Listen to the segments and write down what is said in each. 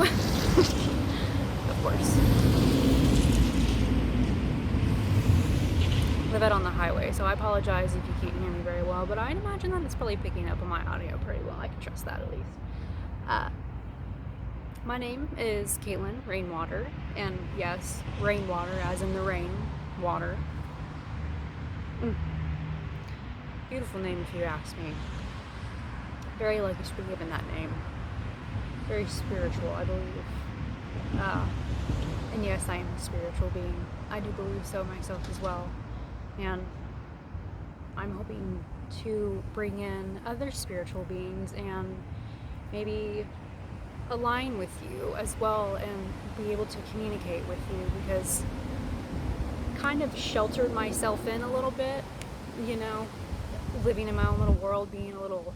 Of course. Live out on the highway, so I apologize if you can't hear me very well, but I'd imagine that it's probably picking up on my audio pretty well. I can trust that at least. My name is Caitlin Rainwater, and yes, rainwater as in the rain, water. Beautiful name if you ask me. Very lucky to be given that name. Very spiritual, I believe. And yes, I am a spiritual being. I do believe so myself as well. And I'm hoping to bring in other spiritual beings and maybe align with you as well and be able to communicate with you, because kind of sheltered myself in a little bit, you know, living in my own little world, being a little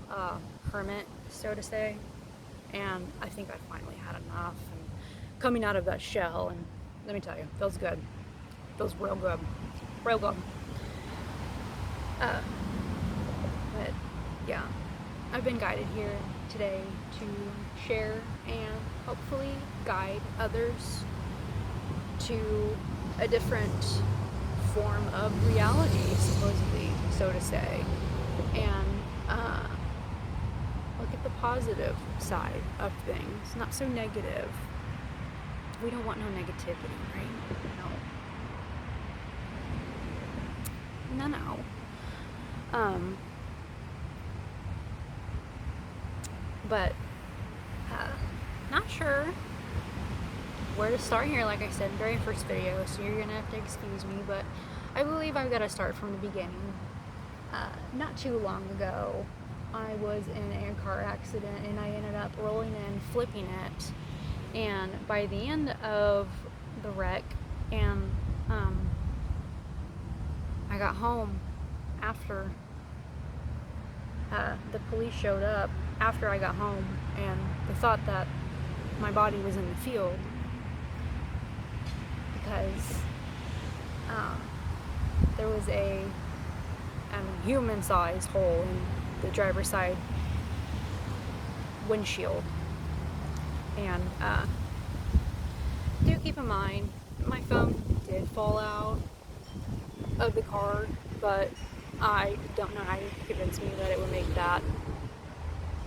hermit, so to say. And I think I finally had enough, and coming out of that shell, and let me tell you, feels good. Feels real good. Real good. But yeah, I've been guided here today to share and hopefully guide others to a different form of reality, supposedly, so to say, and look at the positive side of things, not so negative. We don't want no negativity, right? No. But not sure where to start here. Like I said, very first video, so you're gonna have to excuse me, but I believe I've got to start from the beginning. Not too long ago, I was in a car accident and I ended up rolling in, flipping it, and by the end of the wreck, and I got home after the police showed up after I got home, and they thought that my body was in the field because there was a human-sized hole in the driver's side windshield. And do keep in mind, my phone did fall out of the car, but I don't know how you convinced me that it would make that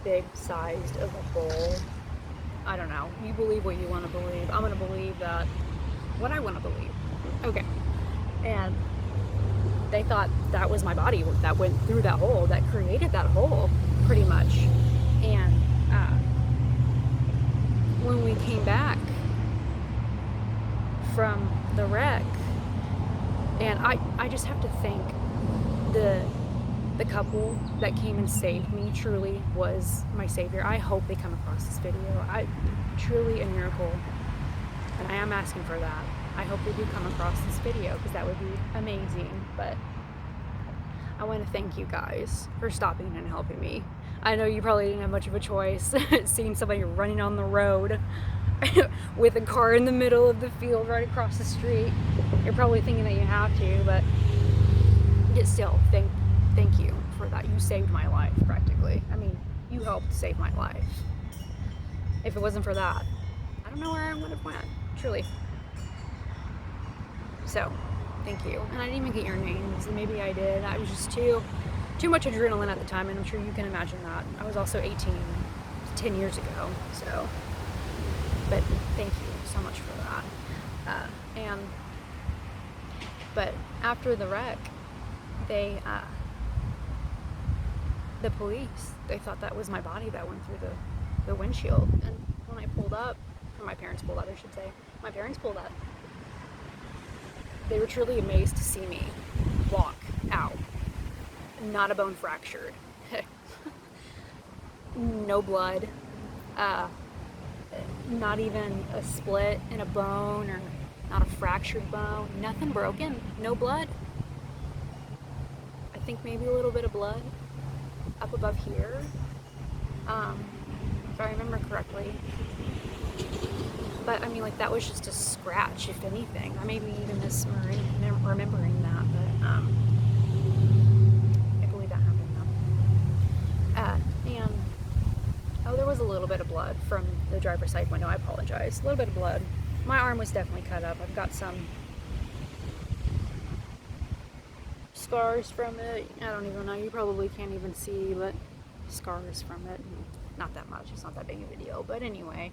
big sized of a hole. I don't know. You believe what you want to believe. I'm going to believe that what I want to believe. Okay. And they thought that was my body that went through that hole, that created that hole, pretty much. And when we came back from the wreck, and I just have to thank the couple that came and saved me. Truly was my savior. I hope they come across this video. Truly a miracle, and I am asking for that. I hope they do come across this video, because that would be amazing. But I want to thank you guys for stopping and helping me. I know you probably didn't have much of a choice seeing somebody running on the road with a car in the middle of the field right across the street. You're probably thinking that you have to, but yet still, thank you for that. You saved my life, practically. I mean, you helped save my life. If it wasn't for that, I don't know where I would have went, truly. So, thank you. And I didn't even get your names. Maybe I did. I was just too much adrenaline at the time, and I'm sure you can imagine that. I was also 18 10 years ago, so. But thank you so much for that. But after the wreck, the police, they thought that was my body that went through the windshield. And when I pulled up, or my parents pulled up, I should say, my parents pulled up, they were truly amazed to see me walk out. Not a bone fractured. No blood. Not even a split in a bone, or not a fractured bone. Nothing broken. No blood. I think maybe a little bit of blood up above here. If I remember correctly. But I mean, like, that was just a scratch, if anything. I may be even remembering that, but I believe that happened though. And there was a little bit of blood from the driver's side window. I apologize. A little bit of blood. My arm was definitely cut up. I've got some scars from it. I don't even know. You probably can't even see, but scars from it. Not that much. It's not that big a deal. But anyway,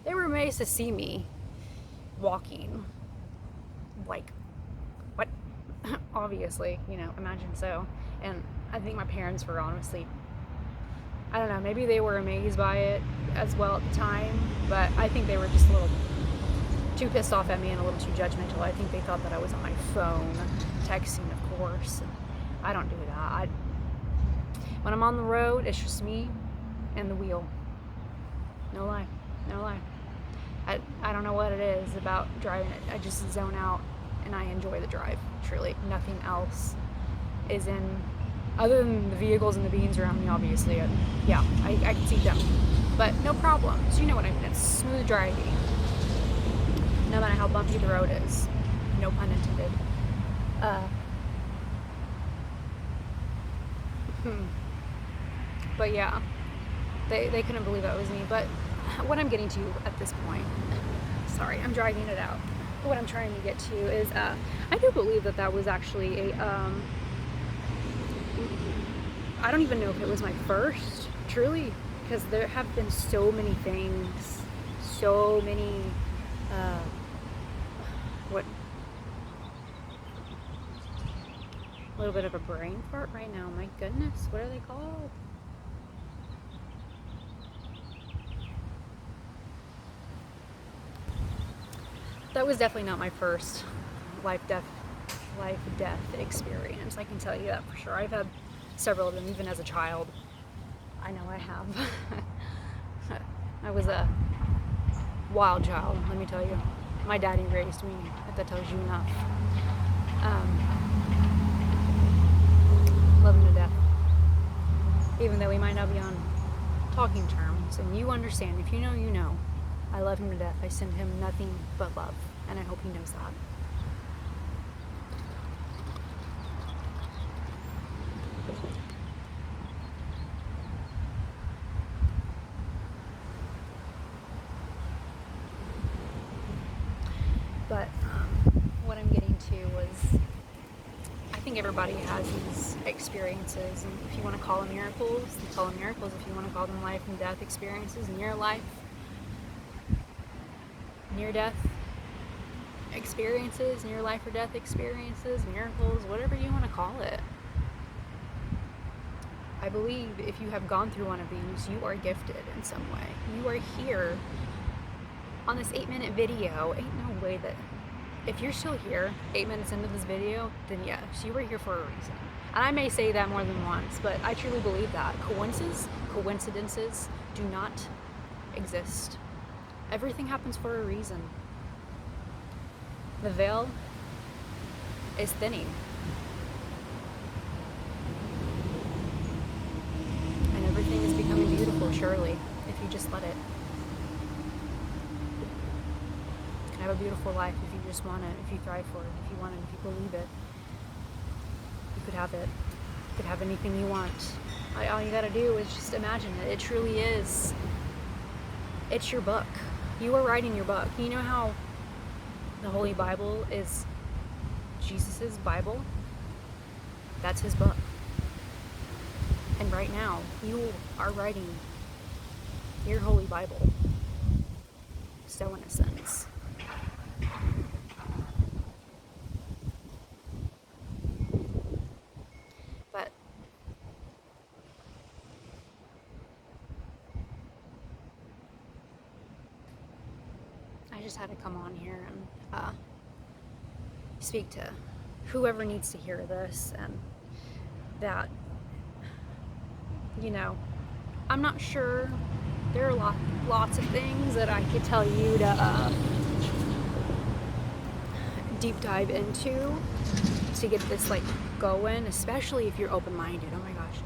they were amazed to see me walking. Like, what? Obviously, you know, imagine so. And I think my parents were honestly, I don't know, maybe they were amazed by it as well at the time, but I think they were just a little too pissed off at me and a little too judgmental. I think they thought that I was on my phone, texting, of course. And I don't do that. When I'm on the road, it's just me and the wheel. No lie. No lie. I don't know what it is about driving it. I just zone out and I enjoy the drive, truly. Nothing else is in, other than the vehicles and the beings around me, obviously. I can see them. But no problems. You know what I mean. It's smooth driving. No matter how bumpy the road is. No pun intended. But yeah, they couldn't believe that was me. But what I'm getting to at this point, sorry, I'm dragging it out. What I'm trying to get to is, I do believe that was actually a, I don't even know if it was my first, truly, because there have been so many things, so many, a little bit of a brain fart right now, my goodness, what are they called? That was definitely not my first life-death experience. I can tell you that for sure. I've had several of them, even as a child. I know I have. I was a wild child, let me tell you. My daddy raised me, if that tells you enough. Love him to death. Even though we might not be on talking terms, and you understand, if you know, you know. I love him to death. I send him nothing but love, and I hope he knows that. But what I'm getting to was, I think everybody has these experiences, and if you want to call them miracles, you call them miracles. If you want to call them life and death experiences in your life, near-death experiences, near life or death experiences, miracles, whatever you want to call it. I believe if you have gone through one of these, you are gifted in some way. You are here on this 8-minute video. Ain't no way that, if you're still here 8 minutes into this video, then yes, you were here for a reason. And I may say that more than once, but I truly believe that. Coincidences do not exist. Everything happens for a reason. The veil is thinning. And everything is becoming beautiful, surely, if you just let it. You can have a beautiful life if you just want it, if you thrive for it, if you want it, if you believe it. You could have it. You could have anything you want. All you gotta do is just imagine it. It truly is. It's your book. You are writing your book. You know how the Holy Bible is Jesus's Bible? That's his book. And right now, you are writing your Holy Bible. So in a sense. But I just had to come on here and speak to whoever needs to hear this, and that, you know, I'm not sure. There are lots of things that I could tell you to deep dive into to get this like going, especially if you're open-minded. Oh my gosh.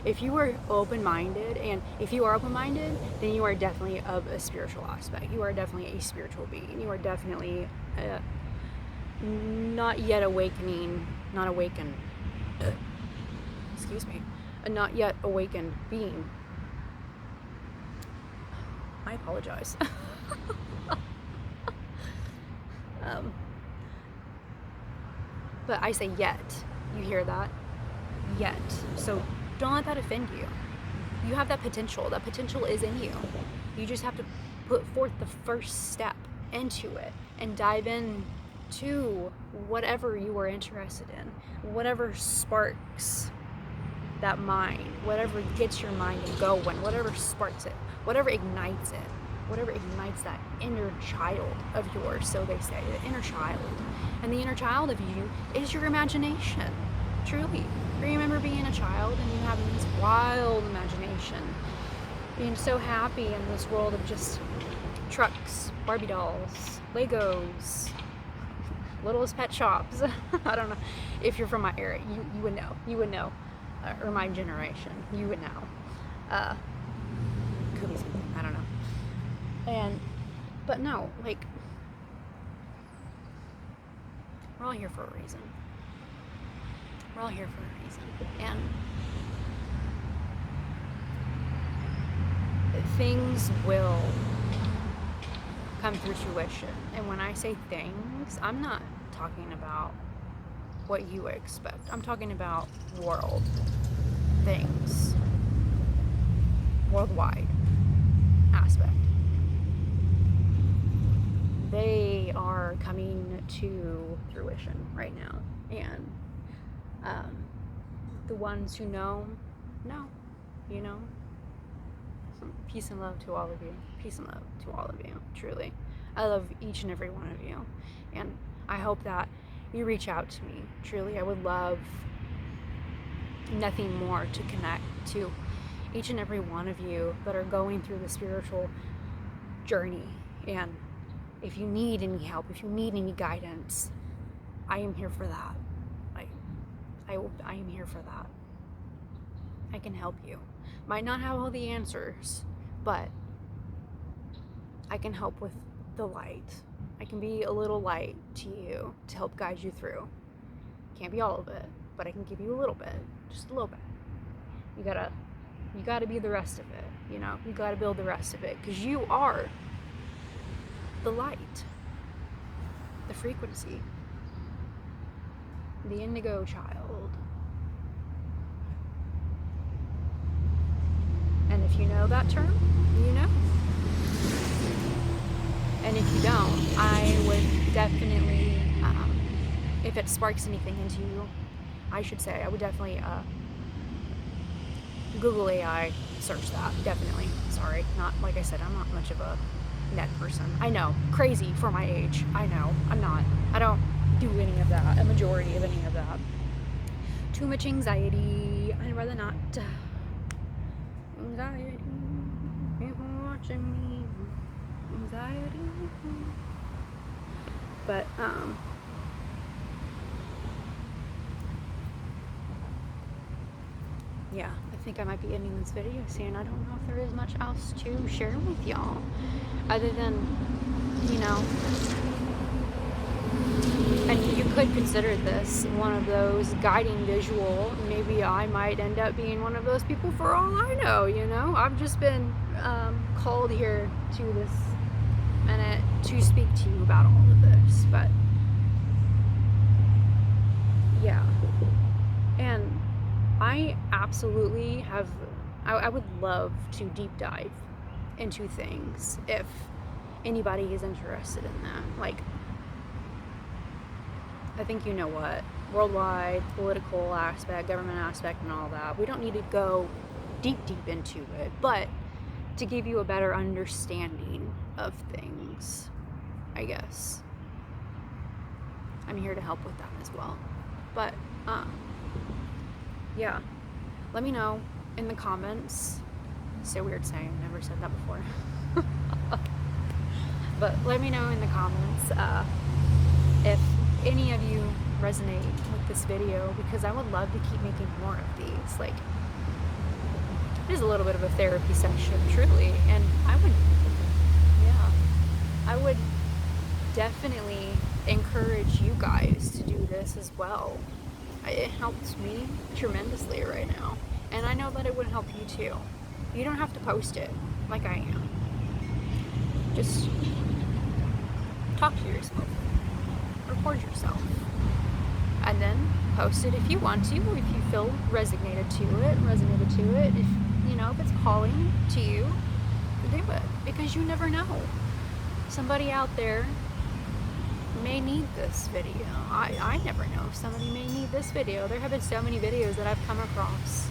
If you are open-minded, and if you are open-minded, then you are definitely of a spiritual aspect. You are definitely a spiritual being. You are definitely not yet awakening, not awakened, excuse me, a not yet awakened being. I apologize. But I say yet. You hear that? Yet. So don't let that offend you. You have that potential. That potential is in you. You just have to put forth the first step into it and dive in to whatever you are interested in, whatever sparks that mind, whatever gets your mind going, whatever sparks it, whatever ignites it, whatever ignites that inner child of yours, so they say, the inner child. And the inner child of you is your imagination, truly. Remember being a child and you having this wild imagination, being so happy in this world of just trucks, Barbie dolls, Legos, littlest pet shops. I don't know. If you're from my area, you would know. You would know. Or my generation, you would know. Could be something, I don't know. But no, like, we're all here for a reason. We're all here for a reason. And things will come through fruition. And when I say things, I'm not talking about what you expect. I'm talking about world things, worldwide aspect. They are coming to fruition right now, and the ones who know, you know. Peace and love to all of you. Peace and love to all of you. Truly, I love each and every one of you, and I hope that you reach out to me. Truly, I would love nothing more to connect to each and every one of you that are going through the spiritual journey. And if you need any help, if you need any guidance, I am here for that. I am here for that. I can help you. Might not have all the answers, but I can help with the light. I can be a little light to you to help guide you through. Can't be all of it, but I can give you a little bit, just a little bit. You gotta be the rest of it, you know? You gotta build the rest of it, because you are the light, the frequency, the indigo child. And if you know that term, you know. And if you don't, I would definitely, if it sparks anything into you, I should say, I would definitely Google AI, search that, definitely. Sorry, not, like I said, I'm not much of a net person. I know, crazy for my age, I know, I don't do any of that, a majority of any of that. Too much anxiety, I'd rather not. Anxiety, people watching me, anxiety. But, yeah, I think I might be ending this video soon. I don't know if there is much else to share with y'all, other than, you know, and you could consider this one of those guiding visual. Maybe I might end up being one of those people for all I know, you know? I've just been called here to this minute to speak to you about all of this, but yeah. And I absolutely have, I would love to deep dive into things if anybody is interested in that. Like, I think you know what, worldwide, political aspect, government aspect, and all that. We don't need to go deep into it, but to give you a better understanding of things, I guess. I'm here to help with that as well. But, yeah, let me know in the comments. So weird saying, I've never said that before. But let me know in the comments if any of you resonate with this video, because I would love to keep making more of these. Like, it is a little bit of a therapy session, truly, and I would definitely encourage you guys to do this as well. It helps me tremendously right now, and I know that it would help you too. You don't have to post it like I am. Just talk to yourself. Record yourself. And then post it if you want to, if you feel resonated to it. If, you know, if it's calling to you, do it. Because you never know. Somebody out there may need this video. I never know. Somebody may need this video. There have been so many videos that I've come across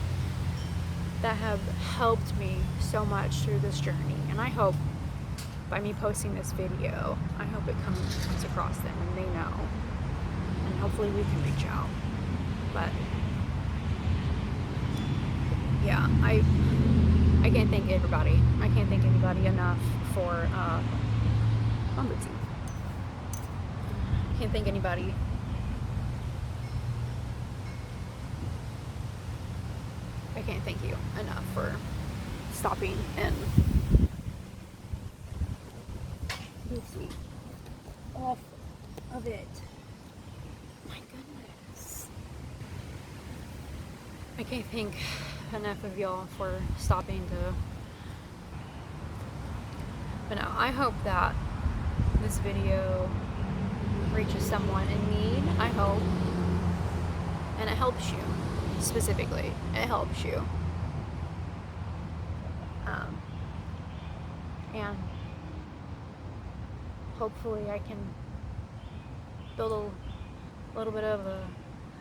that have helped me so much through this journey. And I hope by me posting this video, I hope it comes across them and they know. And hopefully we can reach out. But yeah, I can't thank everybody. I can't thank anybody enough for can't thank anybody I can't thank you enough for stopping and off of it. My goodness. I can't thank enough of y'all for stopping to. But no, I hope that this video reaches someone in need. I hope. And it helps you. Specifically, it helps you. And hopefully I can build a little bit of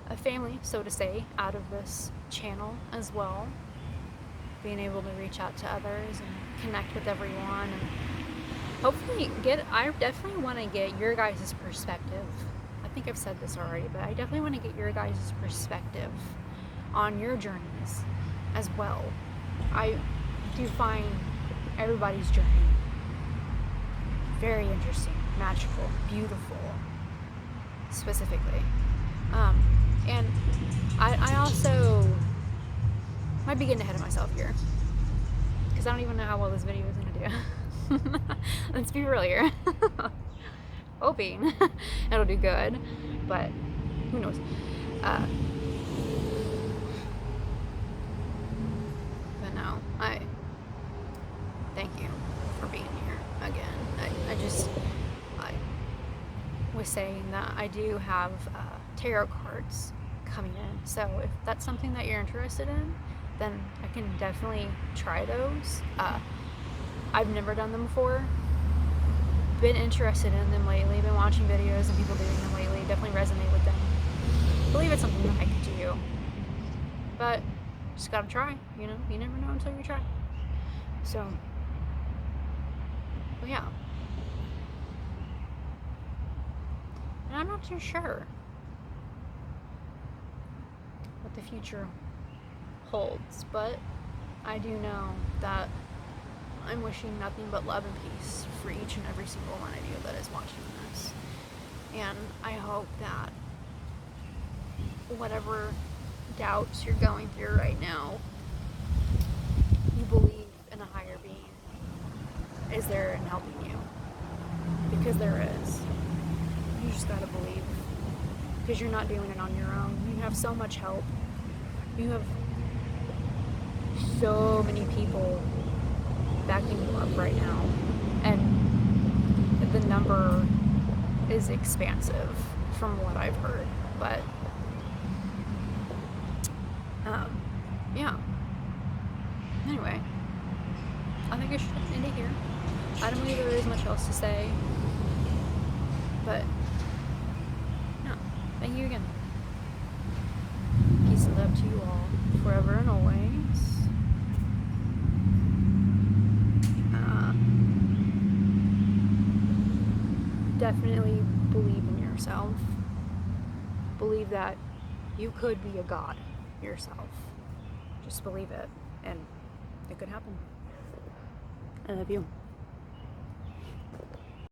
a family, so to say, out of this channel as well. Being able to reach out to others and connect with everyone, and hopefully I definitely want to get your guys' perspective. I think I've said this already, but I definitely want to get your guys' perspective on your journeys as well. I do find everybody's journey very interesting, magical, beautiful, specifically. And I also might be getting ahead of myself here because I don't even know how well this video is going to do. Let's be real here. Hoping it'll do good, but who knows. But no, I thank you for being here again. I was saying that I do have tarot cards coming in, so if that's something that you're interested in, then I can definitely try those. I've never done them before. Been interested in them lately, been watching videos and people doing them lately, definitely resonate with them. I believe it's something that I could do. But just gotta try, you know? You never know until you try. So, well, yeah. And I'm not too sure what the future holds, but I do know that I'm wishing nothing but love and peace for each and every single one of you that is watching this. And I hope that whatever doubts you're going through right now, you believe in a higher being is there and helping you. Because there is. You just gotta believe. Because you're not doing it on your own. You have so much help. You have so many people backing you up right now, and the number is expansive from what I've heard, but yeah, anyway, I think I should end it here. I don't believe there is much else to say, but no, thank you again. Peace and love to you all forever and always. Definitely believe in yourself. Believe that you could be a god yourself. Just believe it, and it could happen. I love you.